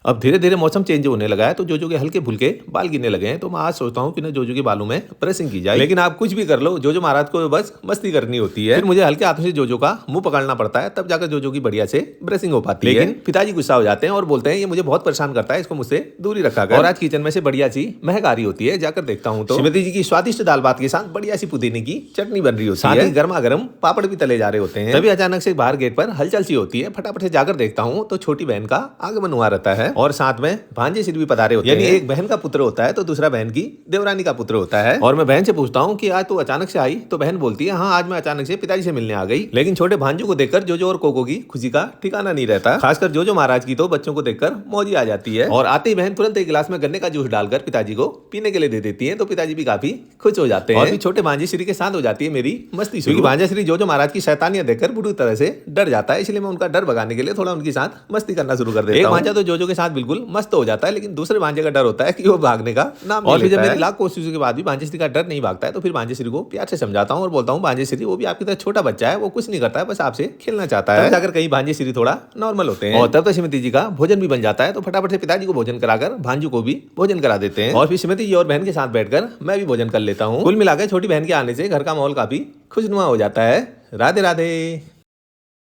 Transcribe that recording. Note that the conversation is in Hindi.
अब धीरे धीरे मौसम चेंज होने लगा है तो जोजो के हल्के फुल्के बाल गिरने लगे हैं। तो मैं आज सोचता हूँ कि ना जोजो के बालों में ब्रशिंग की जाए, लेकिन आप कुछ भी कर लो, जोजो महाराज को बस मस्ती करनी होती है। फिर मुझे हल्के हाथों से जोजो का मुंह पकड़ना पड़ता है, तब जाकर जोजो की बढ़िया से ब्रशिंग हो पाती है। लेकिन पिताजी गुस्सा हो जाते हैं और बोलते हैं ये मुझे बहुत परेशान करता है, इसको मुझसे दूरी रखा कर। और आज किचन में से बढ़िया सी महक आ रही होती है, जाकर देखता हूँ तो श्रीमती जी की स्वादिष्ट दाल भात के साथ बढ़िया सी पुदीने की चटनी बन रही होती है, साथ ही गर्मा गर्म पापड़ भी तले जा रहे होते हैं। तभी अचानक से बाहर गेट पर हलचल सी होती है। फटाफट से जाकर देखता हूँ तो छोटी बहन का आगमन हुआ रहता है और साथ में भांजे श्री भी पधारे होते हैं। यानी एक बहन का पुत्र होता है तो दूसरा बहन की देवरानी का पुत्र होता है। और मैं बहन से पूछता हूँ कि आज तू अचानक से आई, तो बहन बोलती है हाँ आज मैं अचानक से पिताजी से मिलने आ गई। लेकिन छोटे भांजू को देखकर जोजो और कोको की खुशी का ठिकाना नहीं रहता। खासकर जोजो महाराज की तो बच्चों को देखकर मौजी आ जाती है और आते ही बहन तुरंत एक गिलास में गन्ने का जूस डालकर पिताजी को पीने के लिए दे देती है। तो पिताजी भी काफी खुश हो जाते हैं और भी छोटे भांजे श्री के साथ हो जाती है मेरी मस्ती शुरू। भांजा श्री जोजो महाराज की शैतानियां देखकर बुरी तरह से डर जाता है, इसलिए मैं उनका डर भगाने के लिए थोड़ा उनके साथ मस्ती करना शुरू कर देता हूं। एक भांजा तो जोजो के साथ बिल्कुल मस्त हो जाता है, लेकिन दूसरे भांजे का डर होता है कि वो भागने का नाम नहीं लेता है। और फिर जब मेरी लाख कोशिशों के बाद भी भांजे श्री का डर नहीं भागता है तो फिर भांजे श्री को प्यार से समझाता हूँ और बोलता हूँ भांजे श्री वो भी आपकी तरह छोटा बच्चा है, वो कुछ नहीं करता है, बस आपसे खेलना चाहता है। जाकर कहीं भांजे श्री थोड़ा नॉर्मल होते हैं और तब तक श्रीमती जी का भोजन भी बन जाता है। तो फटाफट से पिताजी को भोजन कराकर भांजू को भी भोजन करा देते हैं और फिर श्रीमती जी और बहन के साथ बैठकर मैं भी भोजन कर लेता हूँ। कुल मिलाकर छोटी बहन के आने से घर का माहौल काफी खुशनुमा हो जाता है। राधे राधे।